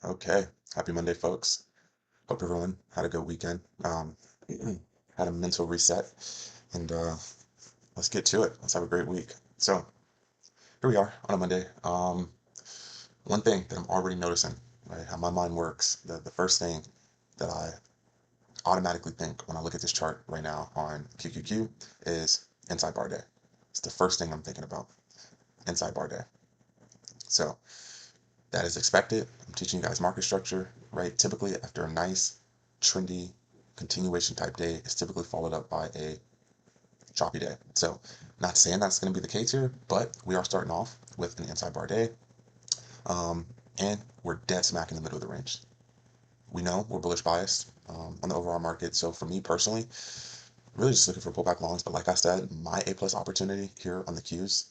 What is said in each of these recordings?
Okay, happy Monday, folks. Hope everyone had a good weekend. Had a mental reset, and let's get to it. Let's have a great week. So here we are on a Monday. One thing that I'm already noticing, right, how my mind works. The first thing that I automatically think when I look at this chart right now on QQQ is inside bar day. It's the first thing I'm thinking about, inside bar day. So that is expected. I'm teaching you guys market structure, right? Typically, after a nice, trendy continuation type day, it's typically followed up by a choppy day. So, not saying that's going to be the case here, but we are starting off with an inside bar day, um, and we're dead smack in the middle of the range. We know we're bullish biased on the overall market. So, for me personally, really just looking for pullback longs. But like I said, my A plus opportunity here on the Qs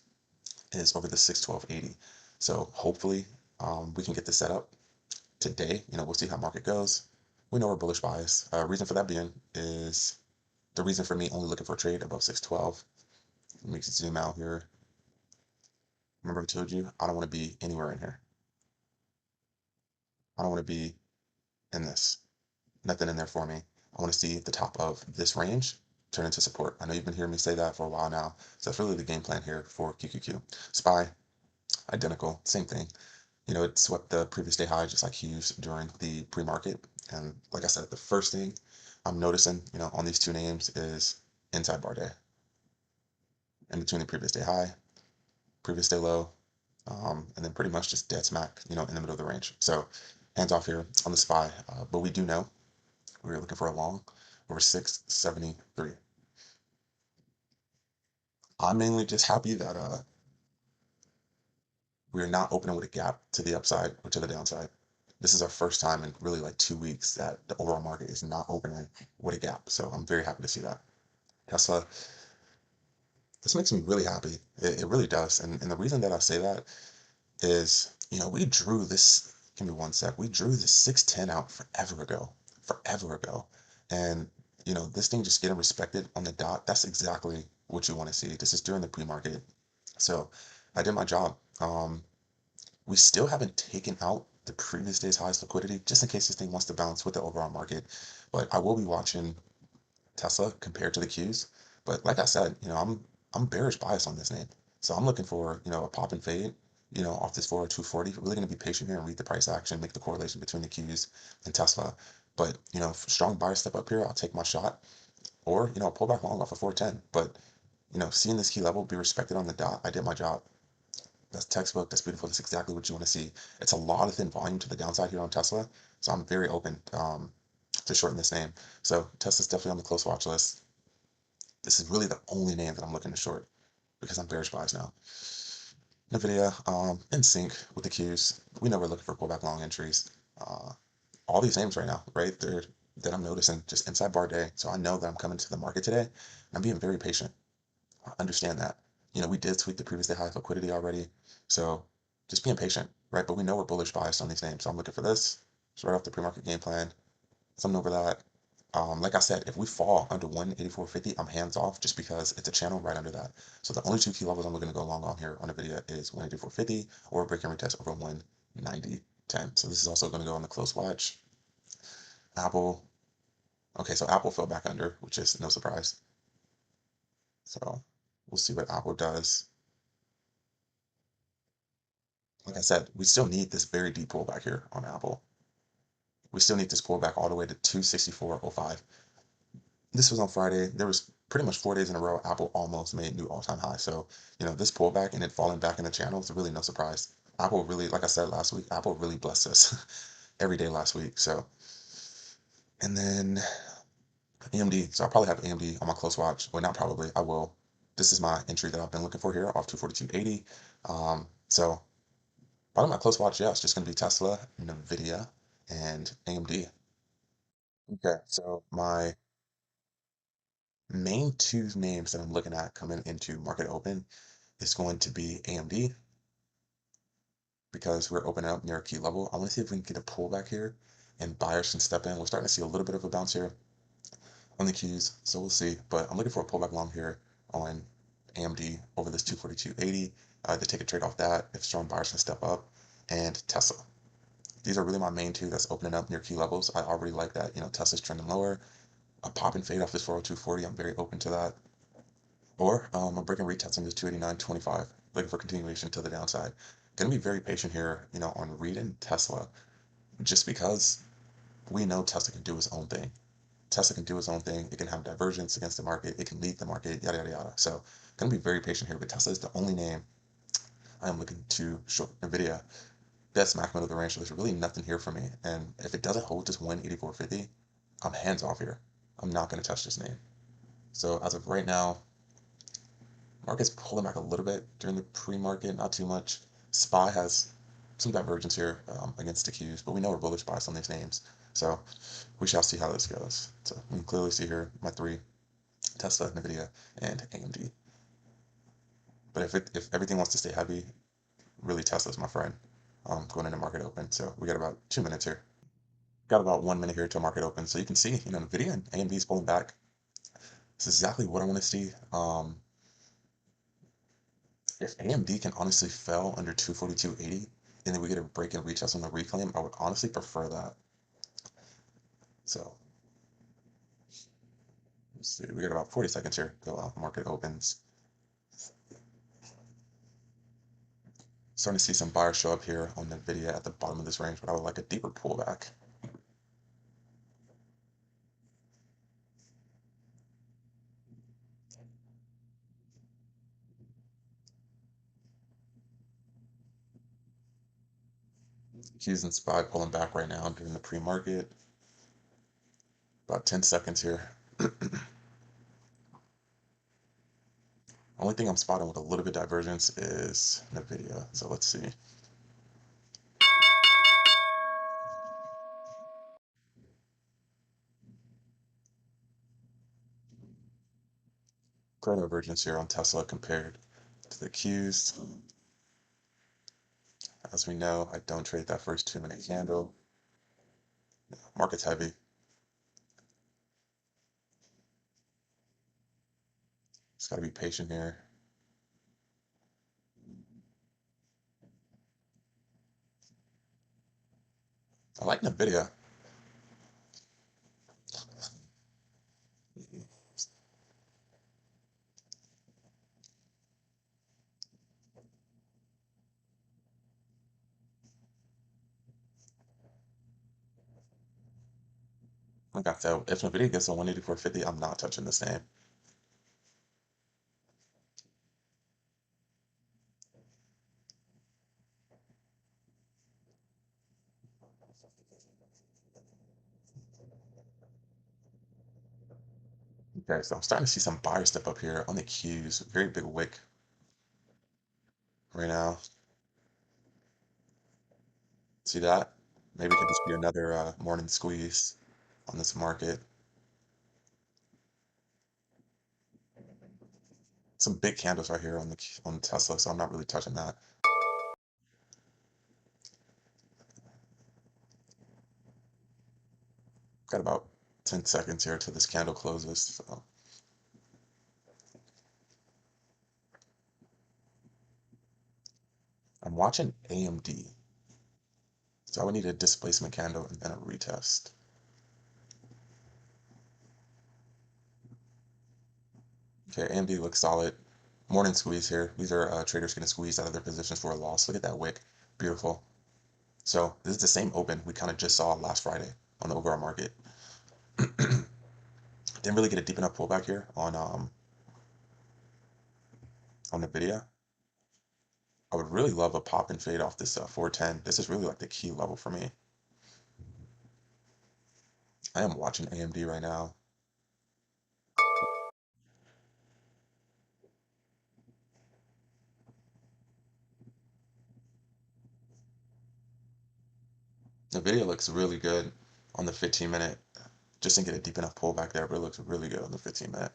is over the 612.80. So, hopefully, we can get this set up today. We'll see how market goes. We know we're bullish bias. Reason for that being is the reason for me only looking for a trade above 612. Let me zoom out here. Remember I told you I don't want to be anywhere in here. I don't want to be in this. Nothing in there for me. I want to see the top of this range turn into support. I know you've been hearing me say that for a while now. So that's really the game plan here for QQQ. SPY, identical, same thing. It swept the previous day high just like Hughes during the pre-market. And like I said, the first thing I'm noticing, on these two names is inside bar day. In between the previous day high, previous day low, and then pretty much just dead smack, in the middle of the range. So hands off here on the SPY. But we do know we're looking for a long over 673. I'm mainly just happy that we're not opening with a gap to the upside or to the downside. This is our first time in really like 2 weeks that the overall market is not opening with a gap. So I'm very happy to see that. Tesla, this makes me really happy. It really does. And the reason that I say that is, we drew this, give me one sec, we drew this 610 out forever ago. And, this thing just getting respected on the dot, that's exactly what you want to see. This is during the pre-market. So I did my job. We still haven't taken out the previous day's highest liquidity, just in case this thing wants to bounce with the overall market. But I will be watching Tesla compared to the Qs. But like I said, I'm bearish bias on this name. So I'm looking for, a pop and fade, off this 40240. Really going to be patient here and read the price action, make the correlation between the Qs and Tesla. But, strong buyer step up here, I'll take my shot. Or, pull back long off of 410. But, seeing this key level be respected on the dot, I did my job. That's textbook. That's beautiful. That's exactly what you want to see. It's a lot of thin volume to the downside here on Tesla. So I'm very open to shorten this name. So Tesla's definitely on the close watch list. This is really the only name that I'm looking to short because I'm bearish bias now. NVIDIA, in sync with the Qs. We know we're looking for pullback long entries. All these names right now, right? That I'm noticing just inside bar day. So I know that I'm coming to the market today and I'm being very patient. I understand that. We did tweak the previous day high liquidity already. So just being patient, right? But we know we're bullish biased on these names. So I'm looking for this. It's right off the pre-market game plan. Something over that. Like I said, if we fall under 184.50, I'm hands off just because it's a channel right under that. So the only two key levels I'm looking to go long on here on the video is 184.50 or break and retest over 190.10. So this is also going to go on the close watch. Apple. Okay, so Apple fell back under, which is no surprise. So we'll see what Apple does. Like I said, we still need this very deep pullback here on Apple. We still need this pullback all the way to 264.05. This was on Friday. There was pretty much 4 days in a row. Apple almost made new all-time high. So, this pullback and it falling back in the channel is really no surprise. Apple really, like I said last week, Apple really blessed us every day last week. So, and then AMD. So I'll probably have AMD on my close watch. Well, not probably. I will. This is my entry that I've been looking for here off 242.80. So probably my close watch, yeah, it's just going to be Tesla, NVIDIA, and AMD. Okay, so my main two names that I'm looking at coming into market open is going to be AMD because we're opening up near a key level. I want to see if we can get a pullback here and buyers can step in. We're starting to see a little bit of a bounce here on the Qs, so we'll see. But I'm looking for a pullback long here on AMD over this 242.80 to take a trade off that if strong buyers can step up, and Tesla. These are really my main two that's opening up near key levels. I already like that. Tesla's trending lower. A pop and fade off this 402.40. I'm very open to that. Or I'm breaking retesting this 289.25, looking for continuation to the downside. Gonna be very patient here, on reading Tesla, just because we know Tesla can do its own thing. Tesla can do its own thing. It can have divergence against the market. It can lead the market, yada, yada, yada. So gonna be very patient here, but Tesla is the only name I am looking to short NVIDIA. That's smack middle of the range, so there's really nothing here for me. And if it doesn't hold this 184.50, I'm hands off here. I'm not going to touch this name. So as of right now, market's pulling back a little bit during the pre-market, not too much. SPY has some divergence here against the Qs, but we know we're bullish bias on these names. So we shall see how this goes. So we can clearly see here my three: Tesla, NVIDIA, and AMD. But if everything wants to stay heavy, really Tesla's my friend. Going into market open. So we got about 2 minutes here. Got about 1 minute here till market open. So you can see, NVIDIA and AMD is pulling back. This is exactly what I want to see. If AMD can honestly fell under 242.80 and then we get a break and retest on the reclaim, I would honestly prefer that. So let's see, we got about 40 seconds here till market opens. Starting to see some buyers show up here on NVIDIA at the bottom of this range, but I would like a deeper pullback. Qs and SPY pulling back right now during the pre-market. About 10 seconds here. Only thing I'm spotting with a little bit divergence is NVIDIA. So let's see. Clear divergence here on Tesla compared to the Qs. As we know, I don't trade that first 2 minute candle. Market's heavy. Just got to be patient here. I like NVIDIA. Like I said, if NVIDIA gets a 184.50, I'm not touching this name. Okay, so I'm starting to see some buyers step up here on the Qs. Very big wick right now. See that? Maybe it could just be another morning squeeze on this market. Some big candles right here on Tesla, so I'm not really touching that. Got about 10 seconds here till this candle closes. So I'm watching AMD. So I would need a displacement candle and then a retest. Okay, AMD looks solid. Morning squeeze here. These are traders getting squeezed out of their positions for a loss. Look at that wick. Beautiful. So this is the same open we kind of just saw last Friday on the overall market. Didn't really get a deep enough pullback here on NVIDIA. I would really love a pop and fade off this 410. This is really like the key level for me. I am watching AMD right now. NVIDIA looks really good on the 15-minute. Just didn't get a deep enough pullback there, but it looks really good on the 15-minute.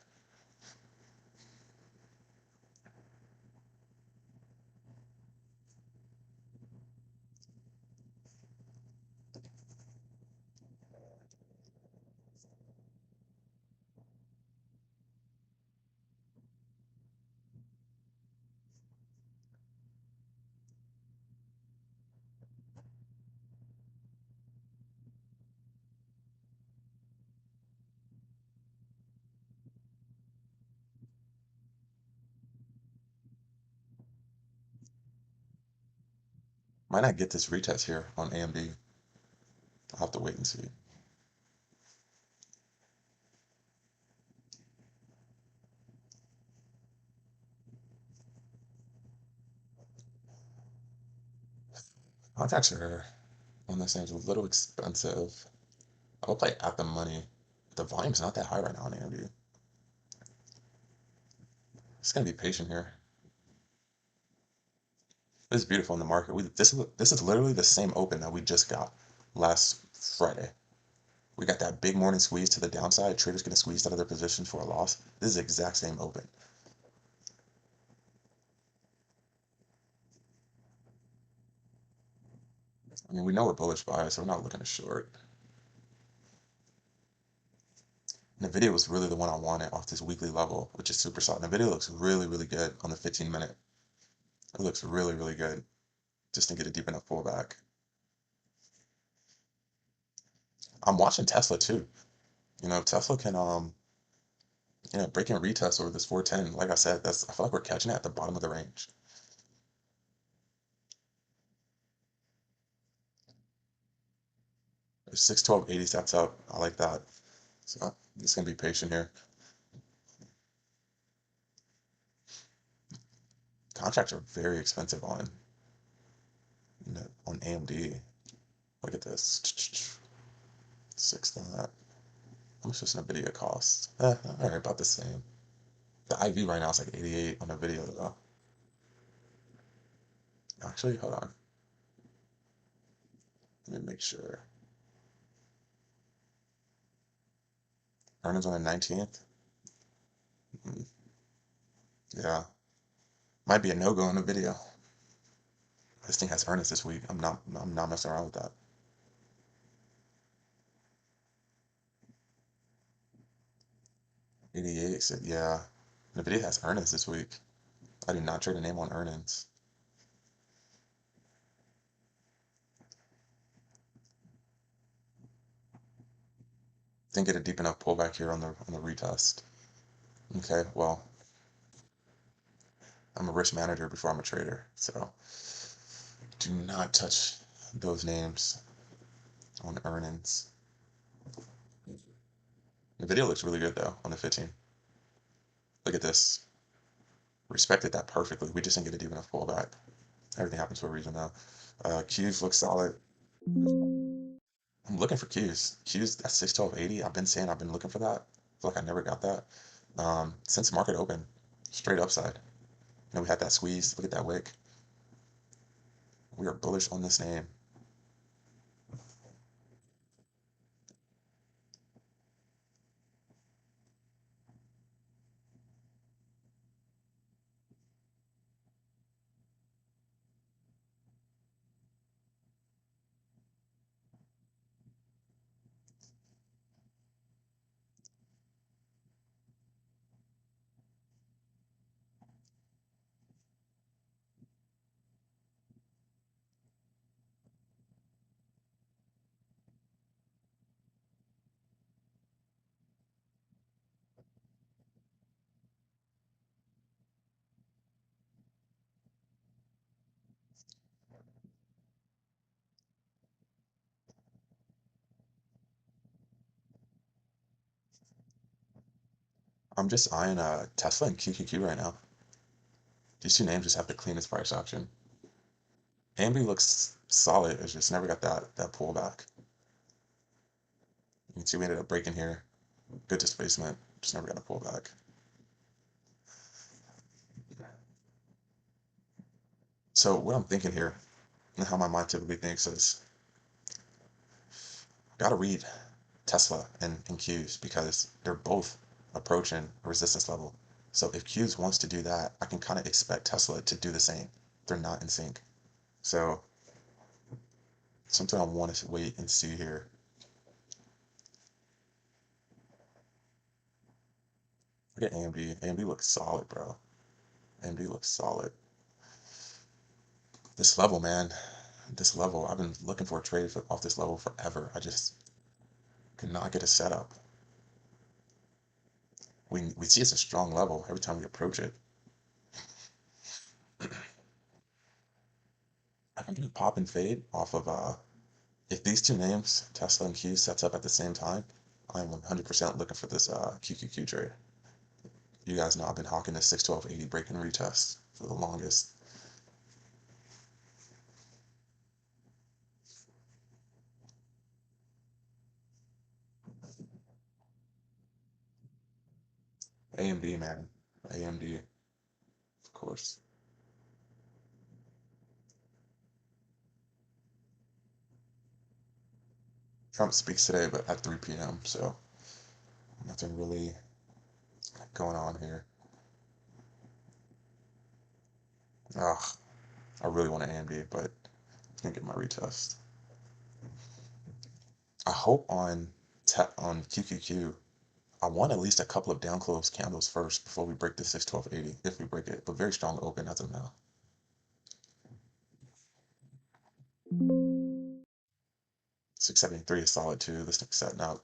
Might not get this retest here on AMD. I'll have to wait and see. Contacts are on this thing's a little expensive. I'll play at the money. The volume's not that high right now on AMD. Just gonna be patient here. This is beautiful in the market. This is literally the same open that we just got last Friday. We got that big morning squeeze to the downside. Traders getting squeezed out of their positions for a loss. This is the exact same open. I mean, we know we're bullish bias, so we're not looking to short. NVIDIA was really the one I wanted off this weekly level, which is super solid. NVIDIA looks really, really good on the 15 minute. It looks really, really good. Just to get a deep enough pullback. I'm watching Tesla too. Tesla can break and retest over this 410. Like I said, I feel like we're catching it at the bottom of the range. There's 612.80 stats up. I like that. So I'm just gonna be patient here. Contracts are very expensive on AMD. Look at this. Six that. How much does NVIDIA cost? All right, about the same. The IV right now is like 88 on the video though. Actually, hold on. Let me make sure. Earnings on the 19th. Mm, yeah, might be a no-go on the video. This thing has earnings this week. I'm not messing around with that. 88. So yeah, NVIDIA has earnings this week. I do not trade a name on earnings. Didn't get a deep enough pullback here on the retest. Okay, well, I'm a risk manager before I'm a trader, so do not touch those names on earnings. The video looks really good though on the 15. Look at this. Respected that perfectly. We just didn't get a deep enough pullback. Everything happens for a reason though. Qs look solid. I'm looking for Qs. Qs at 612.80. I've been saying I've been looking for that. I feel like I never got that. Since market open, straight upside. We had that squeeze. Look at that wick. We are bullish on this name. I'm just eyeing Tesla and QQQ right now. These two names just have the cleanest price action. AMD looks solid. It's just never got that pullback. You can see we ended up breaking here. Good displacement. Just never got a pullback. So what I'm thinking here, and how my mind typically thinks is, gotta read Tesla and Qs because they're both approaching a resistance level. So if Qs wants to do that, I can kind of expect Tesla to do the same. They're not in sync. So something I want to wait and see here. Look at AMD. AMD looks solid, bro. AMD looks solid. This level, man. This level. I've been looking for a trade off this level forever. I just could not get a setup. We see it's a strong level every time we approach it. I can do pop and fade off of if these two names, Tesla and Q, sets up at the same time, I'm 100% looking for this QQQ trade. You guys know I've been hawking this 61280 break and retest for the longest. AMD, man. AMD, of course. Trump speaks today, but at 3 p.m., so nothing really going on here. Ugh, I really want an AMD, but I can't get my retest. I hope on QQQ, I want at least a couple of down close candles first before we break the 61280, if we break it, but very strong open as of now. 673 is solid too. This thing's setting up.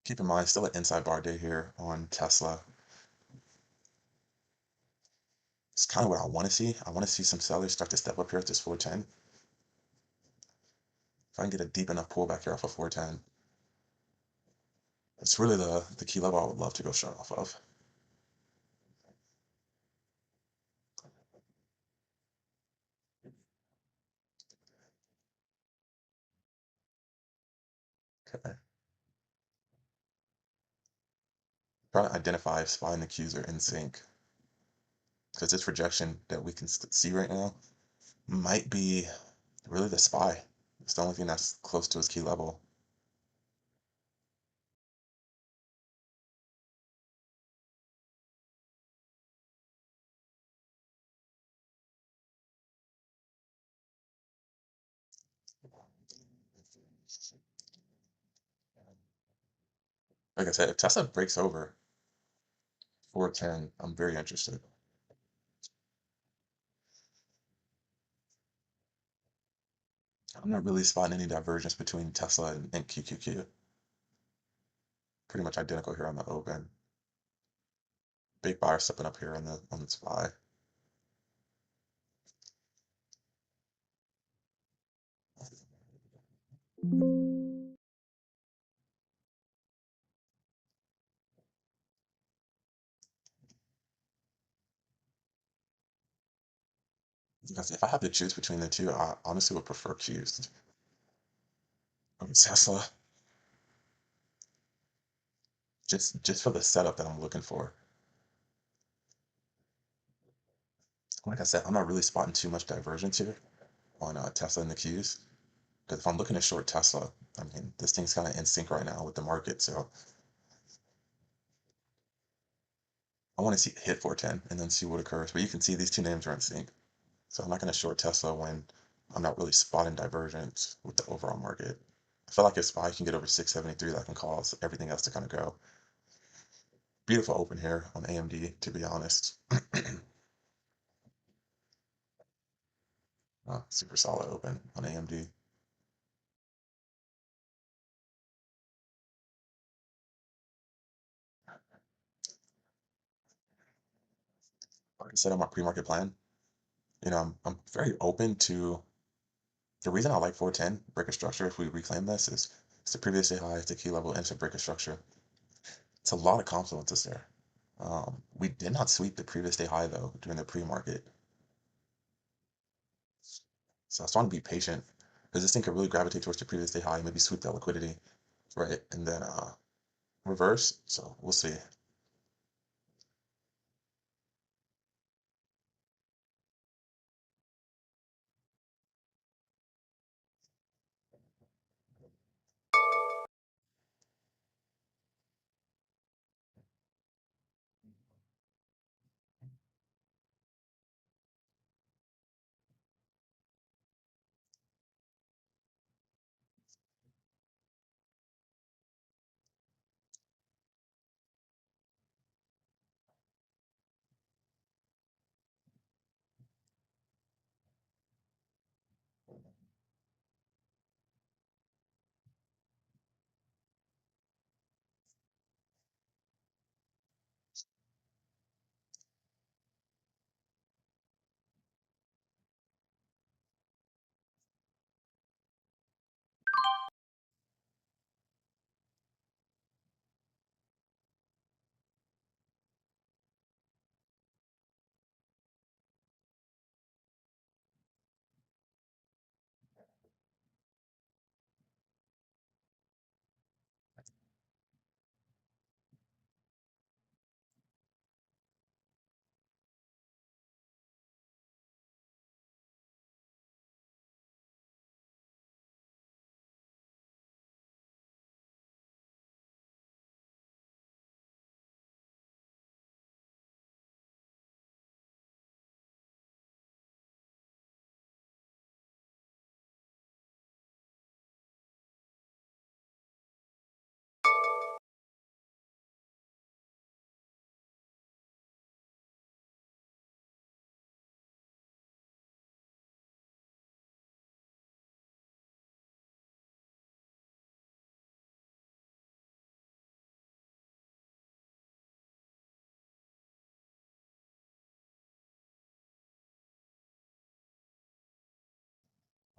Keep in mind, still an inside bar day here on Tesla. It's kind of what I want to see. I want to see some sellers start to step up here at this 410. If I can get a deep enough pullback here off of 410, it's really the key level I would love to go short off of. Okay. Trying to identify if SPY and the Qs are in sync. Because this rejection that we can see right now might be really the SPY. It's the only thing that's close to his key level. Like I said, if Tesla breaks over 410, I'm very interested. I'm not really spotting any divergence between Tesla and QQQ. Pretty much identical here on the open. Big buyer stepping up here on the SPY. Because if I had to choose between the two, I honestly would prefer Qs over Tesla. Just for the setup that I'm looking for. Like I said, I'm not really spotting too much divergence here on Tesla and the Qs. Because if I'm looking at short Tesla, I mean, this thing's kind of in sync right now with the market. So I want to see it hit 410 and then see what occurs. But you can see these two names are in sync. So I'm not going to short Tesla when I'm not really spotting divergence with the overall market. I feel like if SPY can get over 673, that can cause everything else to kind of go. Beautiful open here on AMD, to be honest. Super solid open on AMD. Like I said on my pre-market plan, I'm very open to the reason I like 410 breaker structure. If we reclaim this, is it's the previous day high, it's the key level, and it's a breaker structure. It's a lot of confluences there. We did not sweep the previous day high though during the pre-market, so I just want to be patient because this thing could really gravitate towards the previous day high, maybe sweep that liquidity, right, and then reverse. So we'll see.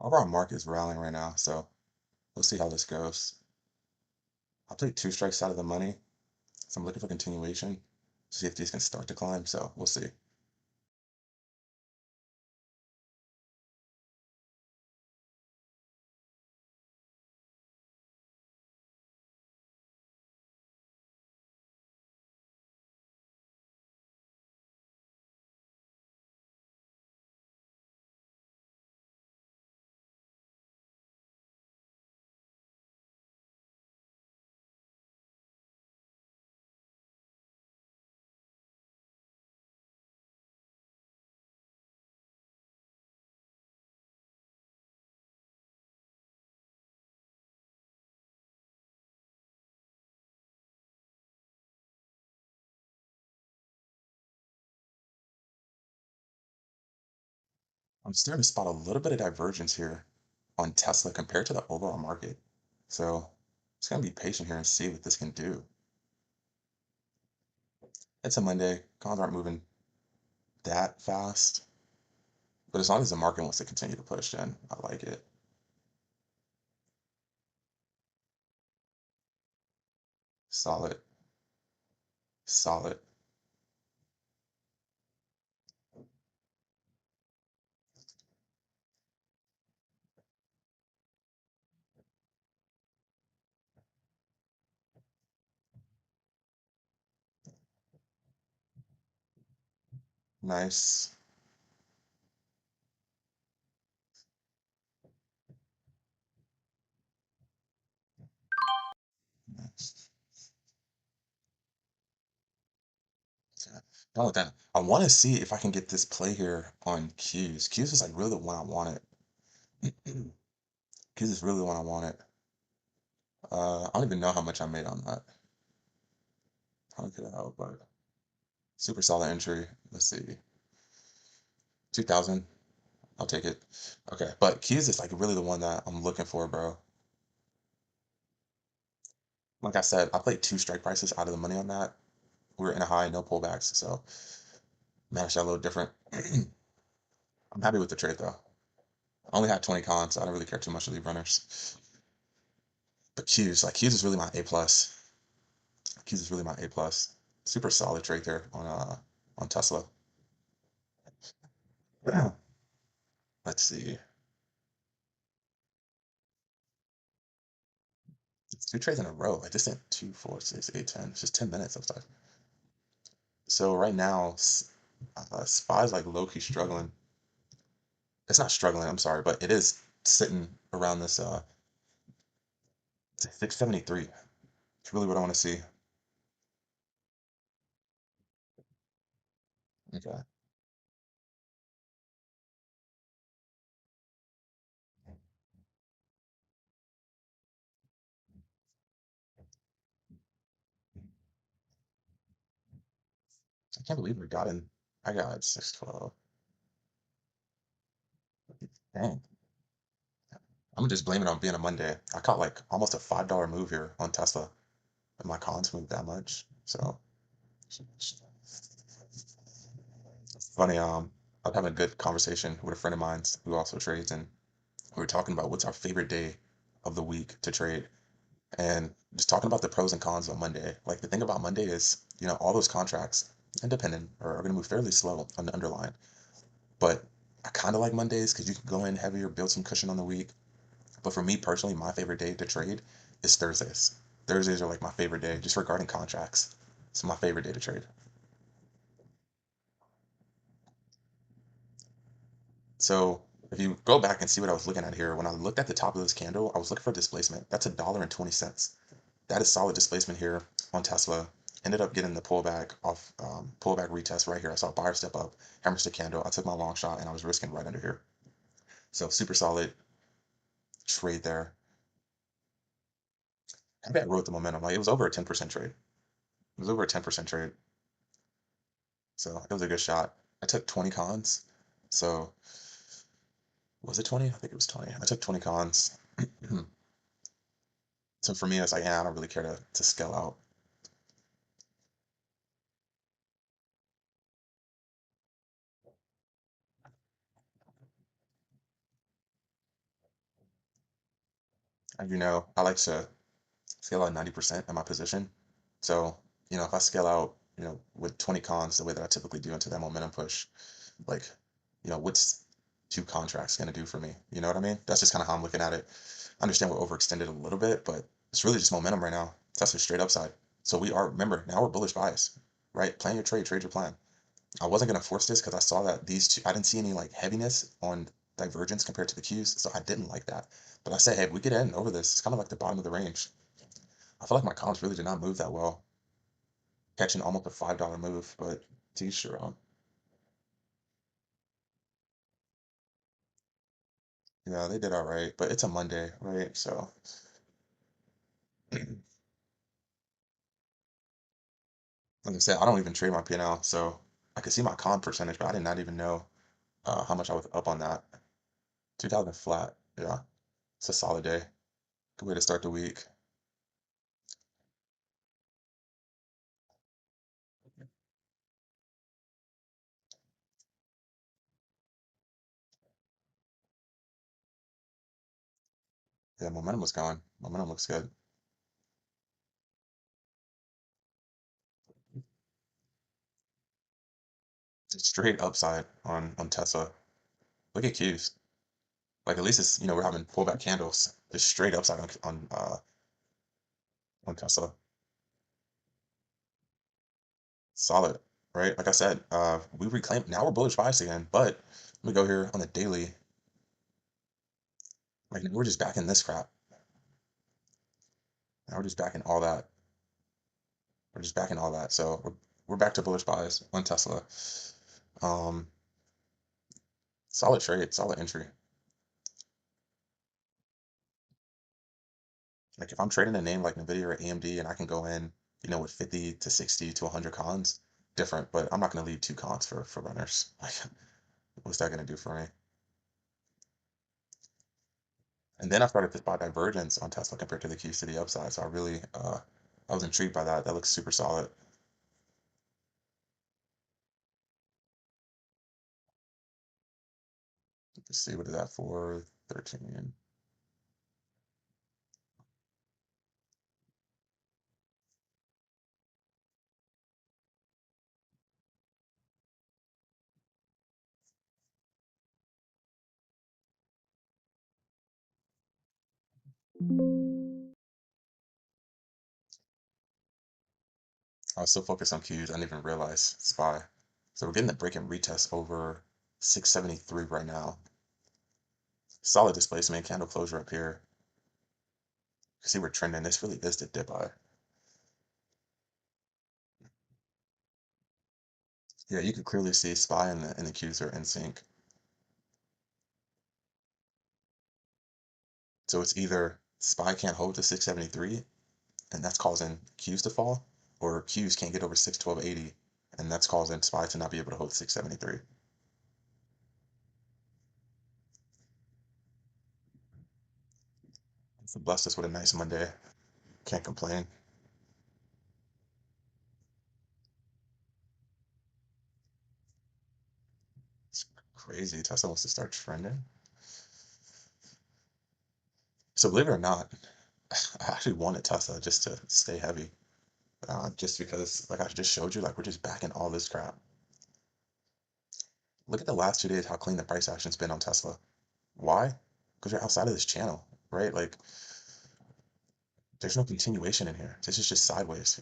Overall market is rallying right now, so we'll see how this goes. I played two strikes out of the money, so I'm looking for continuation to see if these can start to climb. So we'll see. I'm starting to spot a little bit of divergence here on Tesla compared to the overall market. So just gonna be patient here and see what this can do. It's a Monday. Cons aren't moving that fast, but as long as the market wants to continue to push, then I like it. Solid, solid. Nice. Nice. Yeah. Done with that. I want to see if I can get this play here on Q's. Q's is like really the one I wanted. Q's is really the one I wanted. I don't even know how much I made on that. How could I help? But super solid entry. Let's see. 2000. I'll take it. Okay. But Q's is like really the one that I'm looking for, bro. Like I said, I played two strike prices out of the money on that. We were in a high, no pullbacks. So managed that a little different. I'm happy with the trade though. I only had 20 cons, so I don't really care too much to leave runners. But Q's, like Q's is really my A plus. Q's is really my A plus. Super solid trade there on Tesla. Yeah. Let's see. It's two trades in a row. Like this in 2, 4, 6, 8, 10. It's just 10 minutes of stuff. So right now, Spy's like low key struggling. It's not struggling, I'm sorry, but it is sitting around this 673. It's really what I want to see. Okay. I can't believe we got in. I got 612. Dang. I'm just blaming it on being a Monday. I caught like almost a $5 move here on Tesla, and my cons moved that much. So it's funny. I was having a good conversation with a friend of mine who also trades, and we were talking about what's our favorite day of the week to trade, and just talking about the pros and cons of Monday. Like the thing about Monday is, all those contracts, independent, are going to move fairly slow on the underlying. But I kind of like Mondays because you can go in heavier, build some cushion on the week. But for me personally, my favorite day to trade is Thursdays. Thursdays are like my favorite day, just regarding contracts. It's my favorite day to trade. So if you go back and see what I was looking at here, when I looked at the top of this candle, I was looking for displacement. That's $1.20. That is solid displacement here on Tesla. Ended up getting the pullback off, pullback retest right here. I saw a buyer step up, hammer stick candle. I took my long shot and I was risking right under here. So super solid trade there. I bet I rode the momentum. Like it was over a 10% trade. It was over a 10% trade. So it was a good shot. I took 20 cons. So was it 20? I think it was 20. I took 20 cons. So for me, it's like, yeah, I don't really care to scale out. As you know, I like to scale out 90% of my position. So, if I scale out, with 20 cons the way that I typically do into that momentum push, like, what's two contracts going to do for me? You know what I mean? That's just kind of how I'm looking at it. I understand we're overextended a little bit, but it's really just momentum right now. That's a straight upside. So remember, now we're bullish bias, right? Plan your trade, trade your plan. I wasn't going to force this because I saw that these two, I didn't see any like heaviness on divergence compared to the Qs. So I didn't like that. But I said, hey, if we get in over this, it's kind of like the bottom of the range. I feel like my comps really did not move that well, catching almost a $5 move, but to each their own. Yeah, they did all right, but it's a Monday, right? So, like I said, I don't even trade my P&L, so I could see my con percentage, but I did not even know how much I was up on that. 2000 flat, yeah, it's a solid day. Good way to start the week. Yeah, momentum was going. Momentum looks good. Straight upside on Tesla. Look at Qs. Like at least it's we're having pullback candles. Just straight upside on Tesla. Solid, right? Like I said, we reclaimed. Now we're bullish bias again. But let me go here on the daily. Like we're just back in this crap. Now we're just back in all that. We're just back in all that. So we're back to bullish bias on Tesla. Um, Solid trade, solid entry. Like if I'm trading a name like Nvidia or AMD and I can go in, with 50 to 60 to 100 cons, different. But I'm not going to leave two cons for runners. Like, what's that going to do for me? And then I started to spot divergence on Tesla compared to the Q to the upside. So I was intrigued by that. That looks super solid. Let's see, what is that for? 13. I was so focused on Qs, I didn't even realize SPY. So we're getting the break and retest over 673 right now. Solid displacement, candle closure up here. You see we're trending. This really is the dip eye. Yeah, you can clearly see SPY and the Qs are in sync. So it's either SPY can't hold to 673 and that's causing Qs to fall, or Qs can't get over 612.80 and that's causing SPY to not be able to hold 673. So blessed us with a nice Monday. Can't complain. It's crazy. Tesla wants to start trending. So believe it or not, I actually wanted Tesla just to stay heavy. Just because, like I just showed you, like we're just backing all this crap. Look at the last 2 days, how clean the price action's been on Tesla. Why? Because you're outside of this channel, right? Like there's no continuation in here. This is just sideways.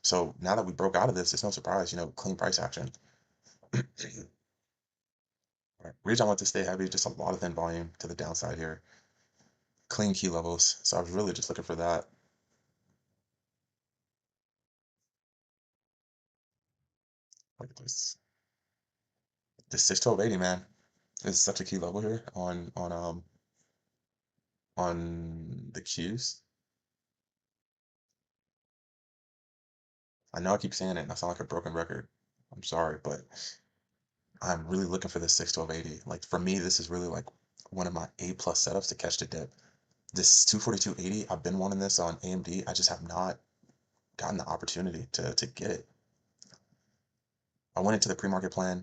So now that we broke out of this, it's no surprise, clean price action. Right. Reason I want to stay heavy, just a lot of thin volume to the downside here. Clean key levels. So I was really just looking for that. Look at this. This 612.80, man. Is such a key level here on the Qs. I know I keep saying it and I sound like a broken record. I'm sorry, but I'm really looking for this 612.80. Like for me, this is really like one of my A plus setups to catch the dip. This 242.80, I've been wanting this on AMD. I just have not gotten the opportunity to get it. I went into the pre-market plan,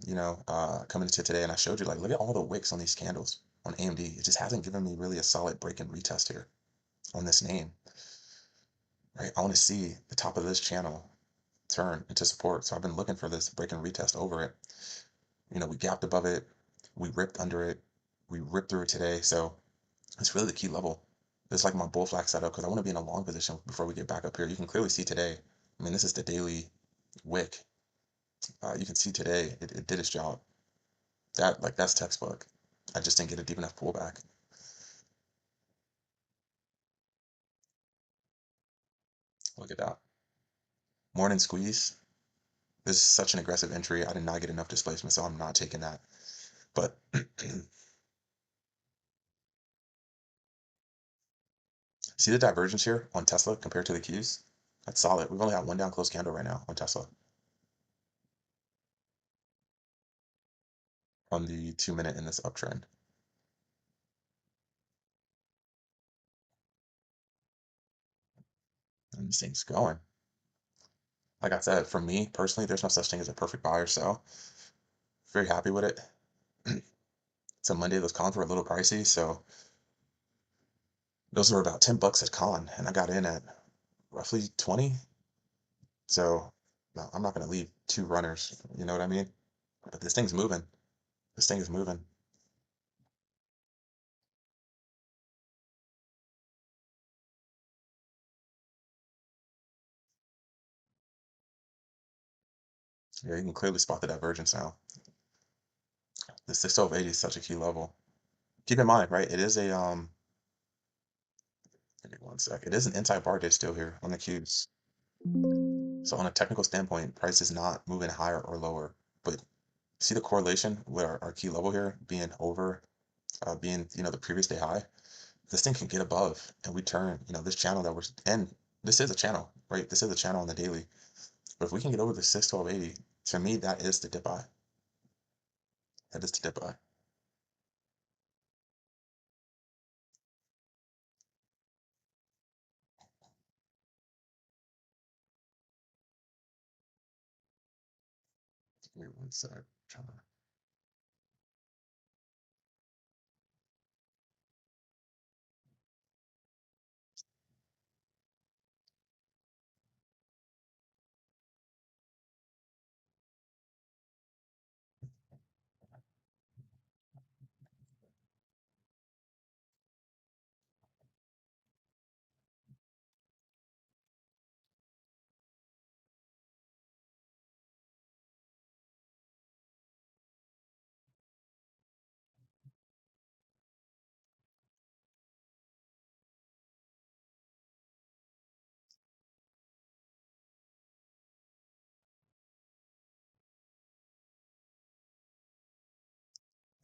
coming into today, and I showed you like, look at all the wicks on these candles on AMD. It just hasn't given me really a solid break and retest here. on this name, right? I want to see the top of this channel turn into support. So I've been looking for this break and retest over it. We gapped above it, we ripped under it, we ripped through it today. So it's really the key level. It's like my bull flag setup because I want to be in a long position before we get back up here. You can clearly see today. I mean, this is the daily wick. You can see today it did its job. That's textbook. I just didn't get a deep enough pullback. Look at that. Morning squeeze. This is such an aggressive entry. I did not get enough displacement, so I'm not taking that. But see the divergence here on Tesla compared to the Qs? That's solid. We've only got one down close candle right now on Tesla on the 2 minute in this uptrend. And this thing's going. Like I said, for me personally, there's no such thing as a perfect buy or sell. Very happy with it. So Monday, those cons were a little pricey, so those were about $10 at con, and I got in at roughly 20. So no, I'm not going to leave two runners. You know what I mean? But this thing's moving. This thing is moving. Yeah, you can clearly spot the divergence now. The 61280 is such a key level. Keep in mind, right? It is a Give me one sec. It is an anti-bar day still here on the Qs. So on a technical standpoint, price is not moving higher or lower. But see the correlation with our key level here being over, being the previous day high. This thing can get above, and we turn this channel that we're in. This is a channel, right? This is a channel on the daily. But if we can get over the 61280, to me that is the dip buy. That is the dip buy. Give me one sec. Trying to-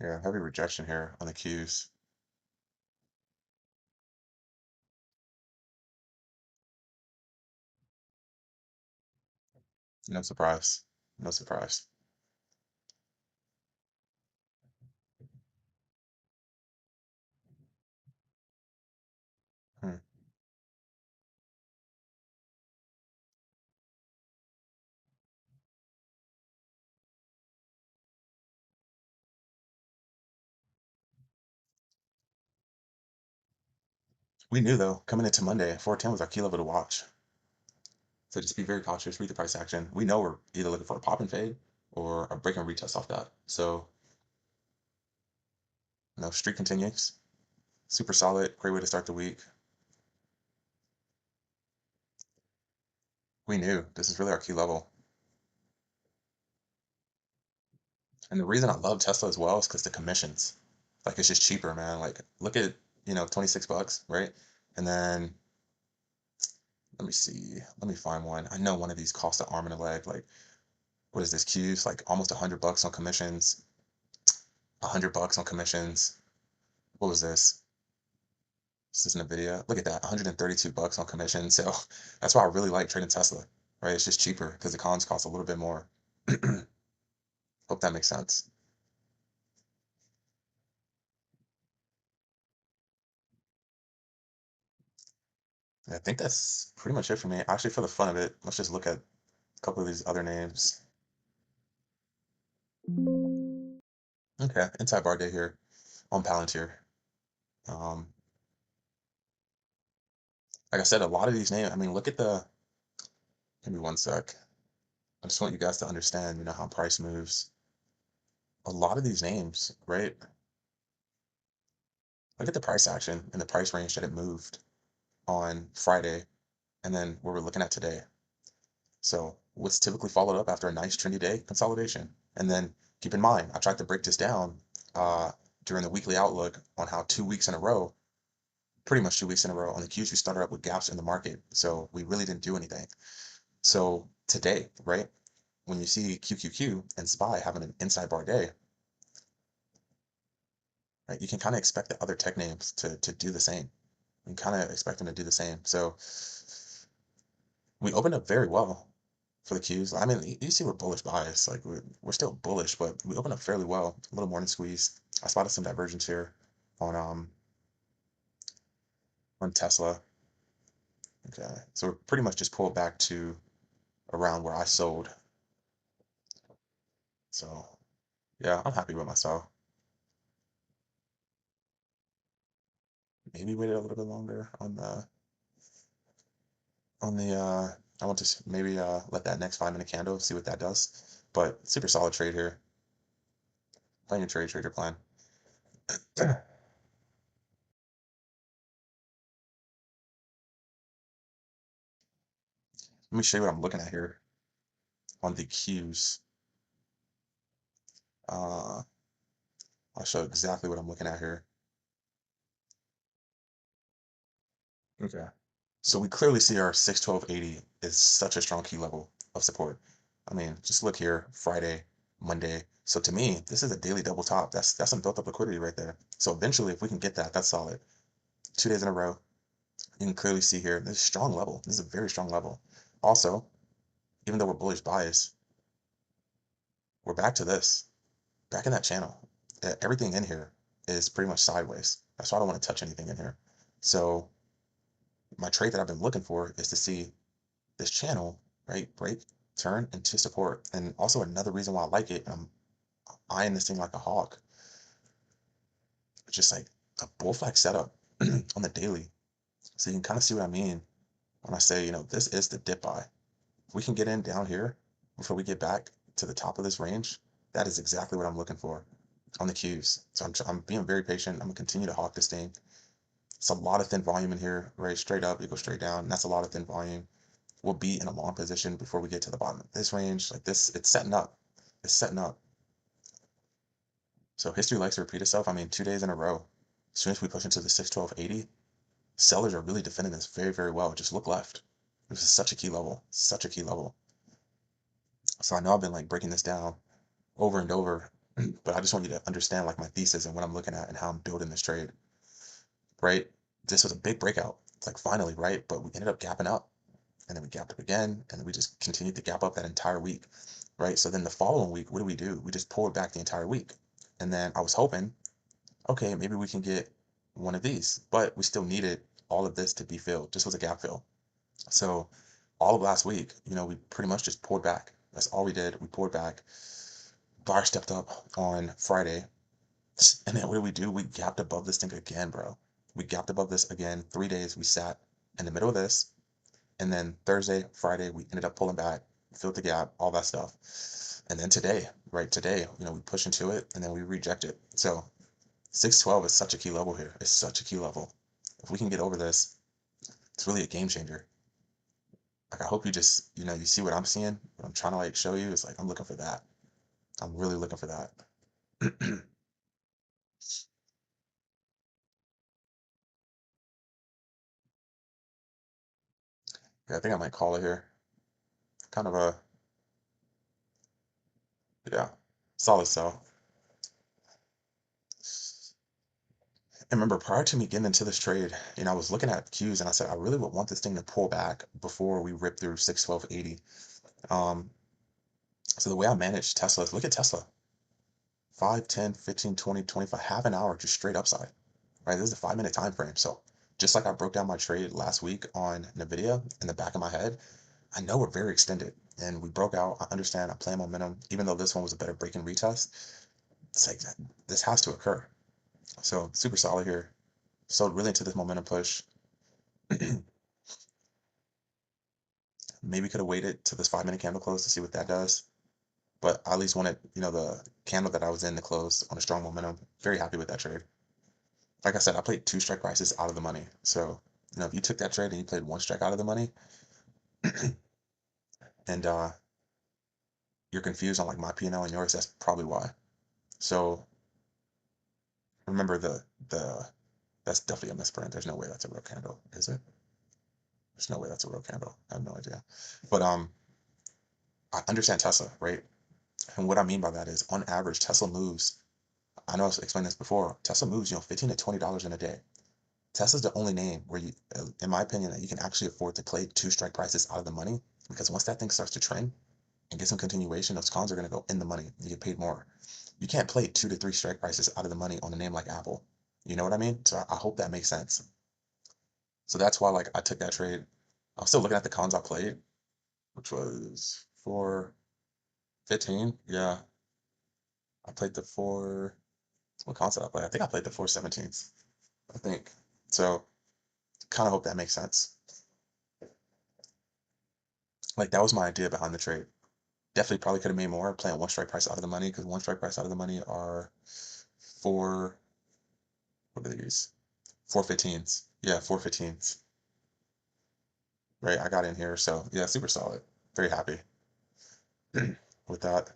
Yeah, heavy rejection here on the Qs. No surprise. No surprise. Hmm. We knew though, coming into Monday, 410 was our key level to watch. So just be very cautious, read the price action. We know we're either looking for a pop and fade or a break and retest off that. So, streak continues. Super solid, great way to start the week. We knew this is really our key level. And the reason I love Tesla as well is because the commissions. Like it's just cheaper, man. Like look at, $26, right? And then let me see. Let me find one. I know one of these costs an arm and a leg. Like, what is this? Q's like almost $100 on commissions. $100 on commissions. What was this? This isn't a video. Look at that, $132 on commission. So that's why I really like trading Tesla, right? It's just cheaper because the cons cost a little bit more. Hope that makes sense. And I think that's pretty much it for me. Actually, for the fun of it, let's just look at a couple of these other names. Okay, inside bar day here on Palantir. Um, Like I said, a lot of these names, I mean, look at the, give me one sec. I just want you guys to understand, how price moves. A lot of these names, right? Look at the price action and the price range that it moved on Friday and then what we're looking at today. So what's typically followed up after a nice trendy day? Consolidation. And then keep in mind, I tried to break this down uh, during the weekly outlook on how 2 weeks in a row, pretty much 2 weeks in a row on the Qs, we started up with gaps in the market. So we really didn't do anything. So today, right, when you see QQQ and SPY having an inside bar day, right, you can kind of expect the other tech names to do the same. You can kind of expect them to do the same. So we opened up very well for the Qs. I mean, you see we're bullish bias. Like we're still bullish, but we opened up fairly well. A little morning squeeze. I spotted some divergence here on on Tesla. Okay, so we're pretty much just pulled back to around where I sold. So yeah, I'm happy with myself. Maybe waited a little bit longer on the I want to maybe let that next 5 minute candle see what that does. But super solid trade here. Playing your trader plan. Let me show you what I'm looking at here on the Qs. Uh, I'll show exactly what I'm looking at here. Okay. So we clearly see our 612.80 is such a strong key level of support. I mean, just look here, Friday, Monday. So to me, this is a daily double top. That's some built up liquidity right there. So eventually, if we can get that, that's solid. 2 days in a row, you can clearly see here, this is a strong level. This is a very strong level. Also, even though we're bullish bias, we're back to this, back in that channel. Everything in here is pretty much sideways. That's why I don't want to touch anything in here. So my trade that I've been looking for is to see this channel, right, break, turn into support. And also another reason why I like it, and I'm eyeing this thing like a hawk, just like a bull flag setup on the daily. So you can kind of see what I mean when I say, this is the dip buy. If we can get in down here before we get back to the top of this range, that is exactly what I'm looking for on the Qs. So I'm being very patient. I'm gonna continue to hawk this thing. It's a lot of thin volume in here, right? Straight up, it goes straight down. And that's a lot of thin volume. We'll be in a long position before we get to the bottom of this range. Like this, it's setting up. It's setting up. So history likes to repeat itself. I mean, 2 days in a row. As soon as we push into the 612.80, sellers are really defending this very, very well. Just look left. This is such a key level. Such a key level. So I know I've been like breaking this down over and over, but I just want you to understand like my thesis and what I'm looking at and how I'm building this trade, right? This was a big breakout. It's like finally, right? But we ended up gapping up and then we gapped up again and we just continued to gap up that entire week, right? So then the following week, what do? We just pulled back the entire week. And then I was hoping, okay, maybe we can get one of these, but we still needed all of this to be filled. This was a gap fill. So all of last week, we pretty much just poured back. That's all we did. We poured back. Buyer stepped up on Friday. And then what do? We gapped above this thing again, bro. We gapped above this again. 3 days we sat in the middle of this. And then Thursday, Friday, we ended up pulling back, filled the gap, all that stuff. And then today, right, today, we push into it and then we reject it. So 612 is such a key level here. It's such a key level. If we can get over this, it's really a game changer. Like I hope you just, you see what I'm seeing. What I'm trying to like show you is like I'm looking for that. I'm really looking for that. Yeah, I think I might call it here. Kind of a, yeah, solid sell. And remember, prior to me getting into this trade, I was looking at Qs and I said, I really would want this thing to pull back before we rip through 612.80. So the way I manage Tesla is look at Tesla 5, 10, 15, 20, 25, half an hour, just straight upside, right? This is the 5 minute time frame. So just like I broke down my trade last week on NVIDIA in the back of my head, I know we're very extended and we broke out. I understand I'm playing momentum, even though this one was a better break and retest. It's like this has to occur. So super solid here. So really into this momentum push. Maybe could have waited to this 5 minute candle close to see what that does. But I at least wanted, the candle that I was in to close on a strong momentum. Very happy with that trade. Like I said, I played two strike prices out of the money. So, if you took that trade and you played one strike out of the money and you're confused on like my P&L and yours, that's probably why. So remember the that's definitely a misprint. There's no way that's a real candle, is it? There's no way that's a real candle. I have no idea. But I understand Tesla, right? And what I mean by that is on average, Tesla moves. I know I've explained this before. Tesla moves, $15 to $20 in a day. Tesla's the only name where you, in my opinion, that you can actually afford to play two strike prices out of the money, because once that thing starts to trend and get some continuation, those cons are going to go in the money. You get paid more. You can't play 2 to 3 strike prices out of the money on a name like Apple. You know what I mean? So I hope that makes sense. So that's why like I took that trade. I'm still looking at the cons I played, which was 415. Yeah, I played the four. What cons did I play? I think I played the 417s. I think. So kind of hope that makes sense. Like that was my idea behind the trade. Definitely probably could have made more playing one strike price out of the money, because one strike price out of the money are four. What are these? 415s. Yeah, 415s. Right. I got in here. So yeah, super solid. Very happy with that.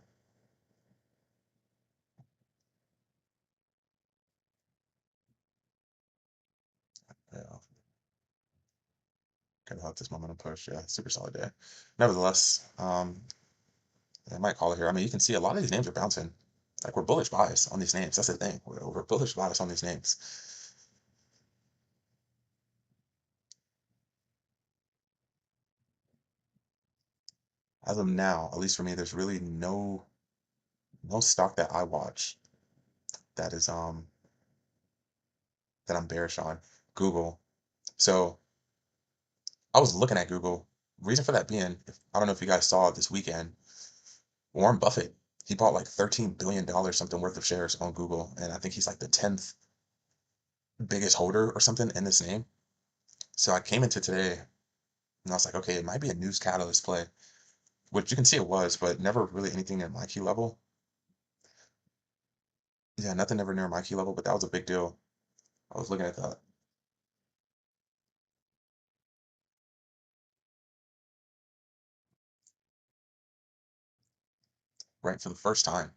Yeah. Kind of help this momentum push. Yeah, super solid day. Nevertheless, I might call it here. I mean, you can see a lot of these names are bouncing. Like we're bullish bias on these names. That's the thing. We're bullish bias on these names. As of now, at least for me, there's really no stock that I watch that is that I'm bearish on. Google. So I was looking at Google. Reason for that being, I don't know if you guys saw it this weekend, Warren Buffett, he bought like $13 billion something worth of shares on Google, and I think he's like the 10th biggest holder or something in this name. So I came into today and I was like, okay, it might be a news catalyst play, which you can see it was, but never really anything at my key level. Yeah, nothing ever near my key level, but that was a big deal. I was looking at that, right, for the first time.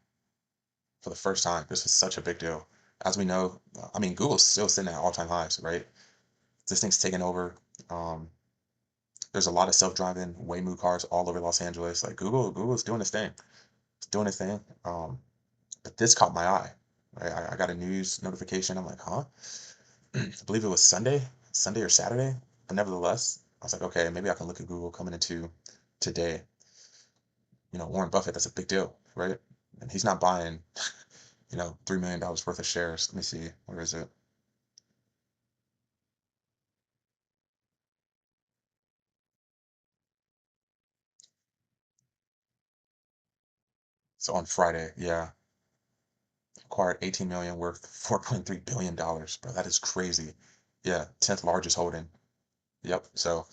For the first time, this was such a big deal. As we know, I mean, Google's still sitting at all-time highs, right? This thing's taking over. Um, there's a lot of self-driving Waymo cars all over Los Angeles. Like Google's doing its thing. It's doing its thing. But this caught my eye, right? I got a news notification. I'm like, huh? I believe it was Sunday or Saturday. But nevertheless, I was like, okay, maybe I can look at Google coming into today. Warren Buffett, that's a big deal, right? And he's not buying, $3 million worth of shares. Let me see, where is it? So on Friday, yeah, acquired 18 million worth $4.3 billion, bro. That is crazy. Yeah, 10th largest holding. Yep. So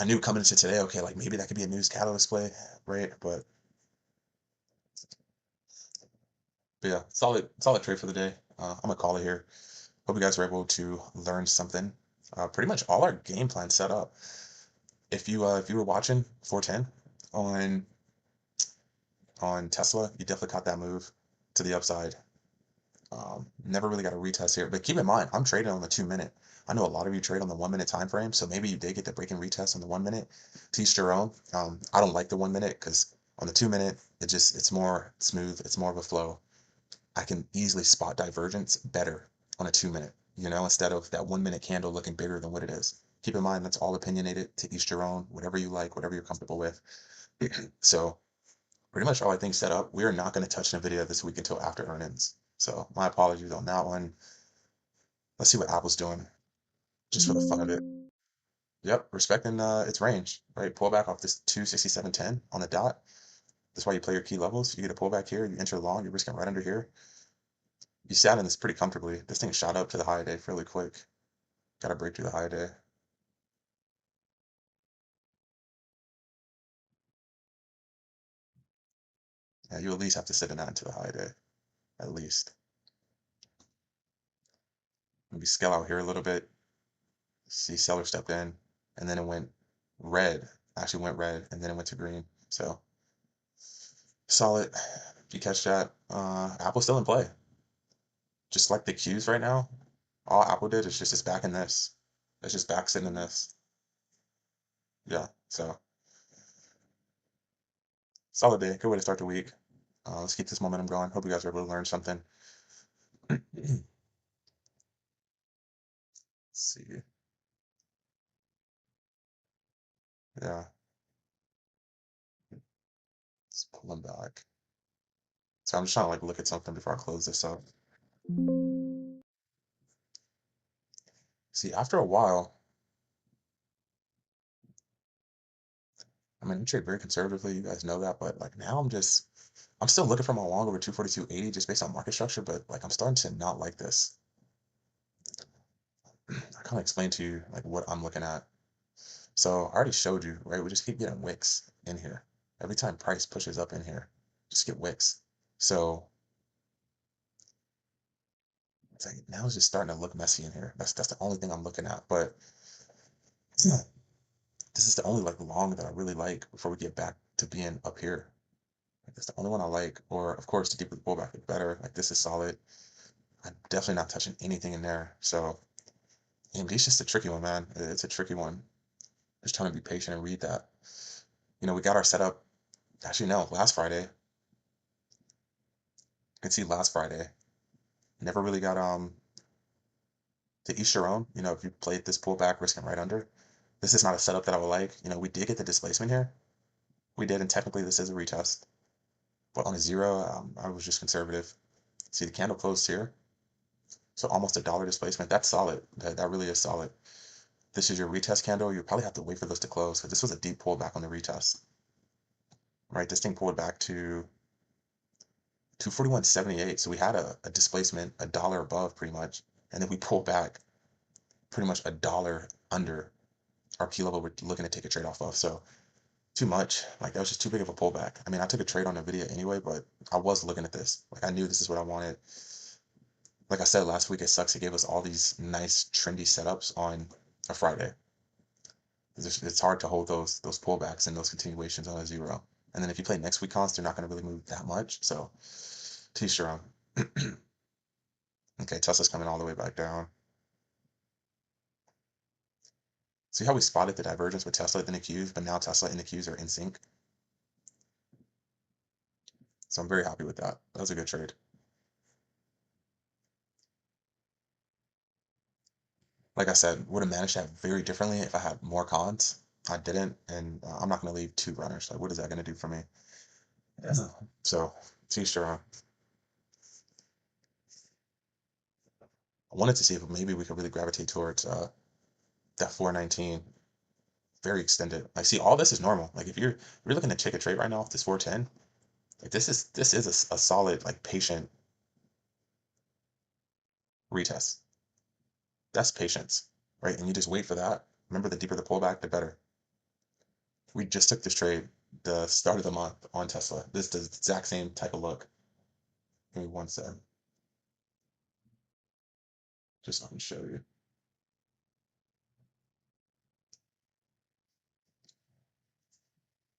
I knew coming into today, okay, like maybe that could be a news catalyst play, right? But yeah, solid trade for the day. I'm gonna call it here. Hope you guys were able to learn something. Pretty much all our game plan set up. If you were watching 410 on Tesla, you definitely caught that move to the upside. Never really got a retest here, but keep in mind, I'm trading on the 2 minute. I know a lot of you trade on the 1 minute time frame, so maybe you did get the break and retest on the 1 minute. To each their own. I don't like the 1 minute because on the 2 minute, it's more smooth, it's more of a flow. I can easily spot divergence better on a 2 minute, instead of that 1 minute candle looking bigger than what it is. Keep in mind, that's all opinionated, to each their own, whatever you like, whatever you're comfortable with. So pretty much all I think set up. We are not going to touch NVIDIA this week until after earnings. So my apologies on that one. Let's see what Apple's doing, just for the fun of it. Yep, respecting its range, right? Pull back off this 267.10 on the dot. That's why you play your key levels. You get a pullback here, you enter long, you're risking right under here. You sat in this pretty comfortably. This thing shot up to the high day fairly quick. Got to break through the high day. Yeah, you at least have to sit in that into the high day, at least. Maybe scale out here a little bit. See seller stepped in, and then it went red. Actually went red, and then it went to green. So solid. If you catch that, Apple's still in play. Just like the Qs right now, all Apple did is just it's back in this. It's just back sitting in this. Yeah. So solid day. Good way to start the week. Let's keep this momentum going. Hope you guys are able to learn something. Let's see. Yeah. Let's pull them back. So I'm just trying to like look at something before I close this up. See, after a while, I mean, I trade very conservatively. You guys know that, but like now I'm still looking for my long over 242.80 just based on market structure, but like I'm starting to not like this. I kind of explained to you like what I'm looking at. So I already showed you, right? We just keep getting wicks in here. Every time price pushes up in here, just get wicks. So it's like now it's just starting to look messy in here. That's the only thing I'm looking at. But this is the only like long that I really like before we get back to being up here. Like, that's the only one I like. Or of course, the deeper the pullback, the better. Like this is solid. I'm definitely not touching anything in there. So AMD's just a tricky one, man. It's a tricky one. Just trying to be patient and read that. We got our setup. Actually, no, last Friday. You can see last Friday. Never really got to each your own. If you played this pullback, risking right under. This is not a setup that I would like. We did get the displacement here. We did, and technically this is a retest. But on a zero, I was just conservative. See, the candle closed here. So almost $1 displacement. That's solid. That really is solid. This is your retest candle. You probably have to wait for this to close because this was a deep pullback on the retest. Right? This thing pulled back to 241.78. So we had a displacement $1 above pretty much. And then we pulled back pretty much $1 under our key level we're looking to take a trade off of. So too much. Like that was just too big of a pullback. I mean, I took a trade on Nvidia anyway, but I was looking at this. Like I knew this is what I wanted. Like I said last week, it sucks. It gave us all these nice trendy setups on a Friday. It's hard to hold those pullbacks and those continuations on a zero. And then if you play next week cons, they're not going to really move that much. So to each your own. Okay, Tesla's coming all the way back down. See how we spotted the divergence with Tesla in the Qs, but now Tesla and the Qs are in sync. So I'm very happy with that. That was a good trade. Like I said, would have managed that very differently if I had more cons. I didn't, and I'm not going to leave two runners. Like, what is that going to do for me? Yeah. So, T-Strong. I wanted to see if maybe we could really gravitate towards that 419, very extended. Like, see, all this is normal. Like, if you're looking to take a trade right now off this 410, like this is a solid like patient retest. That's patience, right? And you just wait for that. Remember, the deeper the pullback, the better. We just took this trade the start of the month on Tesla. This is the exact same type of look. Give me one second, just so I can show you.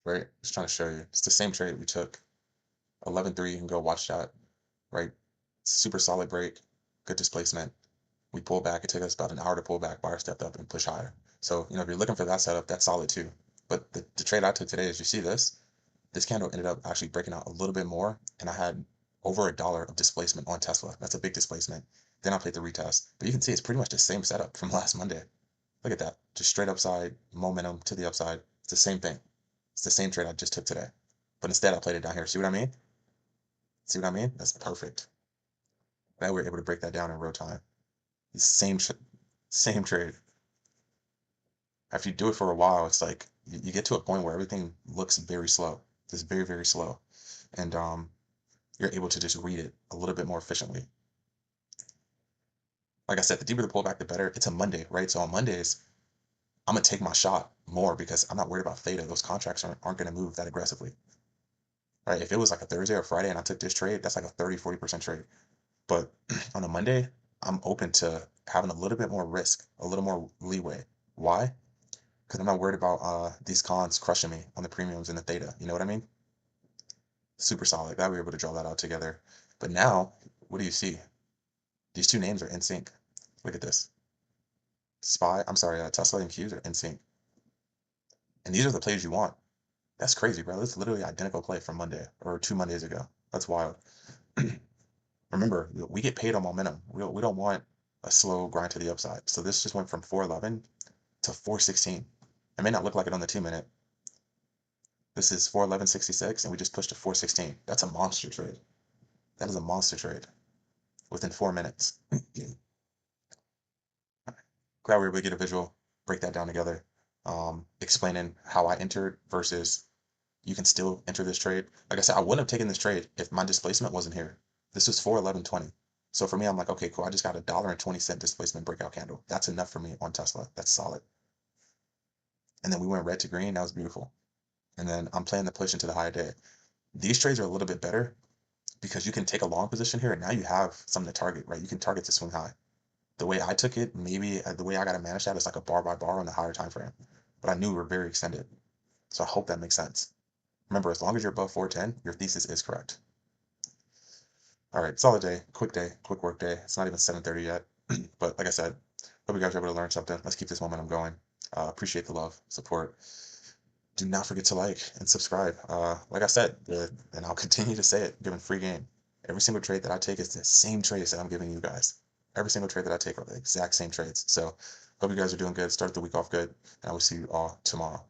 Right? Just trying to show you. It's the same trade we took. 11.3, you can go watch that. Right? Super solid break, good displacement. We pulled back. It took us about an hour to pull back. Buyer stepped up and push higher. So, if you're looking for that setup, that's solid too. But the trade I took today is you see this candle ended up actually breaking out a little bit more, and I had over $1 of displacement on Tesla. That's a big displacement. Then I played the retest. But you can see it's pretty much the same setup from last Monday. Look at that. Just straight upside, momentum to the upside. It's the same thing. It's the same trade I just took today. But instead I played it down here. See what I mean? See what I mean? That's perfect. Now we're able to break that down in real time. The same trade. After you do it for a while, it's like you get to a point where everything looks very slow. It's very, very slow. And you're able to just read it a little bit more efficiently. Like I said, the deeper the pullback, the better. It's a Monday, right? So on Mondays, I'm gonna take my shot more because I'm not worried about theta. Those contracts aren't going to move that aggressively. right? If it was like a Thursday or Friday and I took this trade, that's like a 30-40% trade. But on a Monday, I'm open to having a little bit more risk, a little more leeway. Why? Because I'm not worried about these cons crushing me on the premiums and the theta. You know what I mean? Super solid. Glad we were able to draw that out together. But now, what do you see? These two names are in sync. Look at this. Tesla and Qs are in sync. And these are the plays you want. That's crazy, bro. That's literally identical play from Monday or 2 Mondays ago. That's wild. Remember, we get paid on momentum. We don't want a slow grind to the upside. So this just went from 411 to 416. It may not look like it on the 2 minute. This is 411.66, and we just pushed to 416. That's a monster trade. That is a monster trade within 4 minutes. Glad we were able to get a visual, break that down together, explaining how I entered versus you can still enter this trade. Like I said, I wouldn't have taken this trade if my displacement wasn't here. This was 411.20. So for me, I'm like, okay, cool. I just got $1.20 displacement breakout candle. That's enough for me on Tesla. That's solid. And then we went red to green. That was beautiful. And then I'm playing the push into the high day. These trades are a little bit better because you can take a long position here and now you have something to target, right? You can target to swing high. The way I took it, maybe the way I got to manage that is like a bar by bar on the higher time frame. But I knew we were very extended. So I hope that makes sense. Remember, as long as you're above 410, your thesis is correct. All right, solid day, quick work day. It's not even 7:30 yet. But like I said, hope you guys are able to learn something. Let's keep this momentum going. Appreciate the love, support. Do not forget to like and subscribe. Like I said, and I'll continue to say it, giving free game. Every single trade that I take is the same trades that I'm giving you guys. Every single trade that I take are the exact same trades. So hope you guys are doing good. Start the week off good, and I will see you all tomorrow.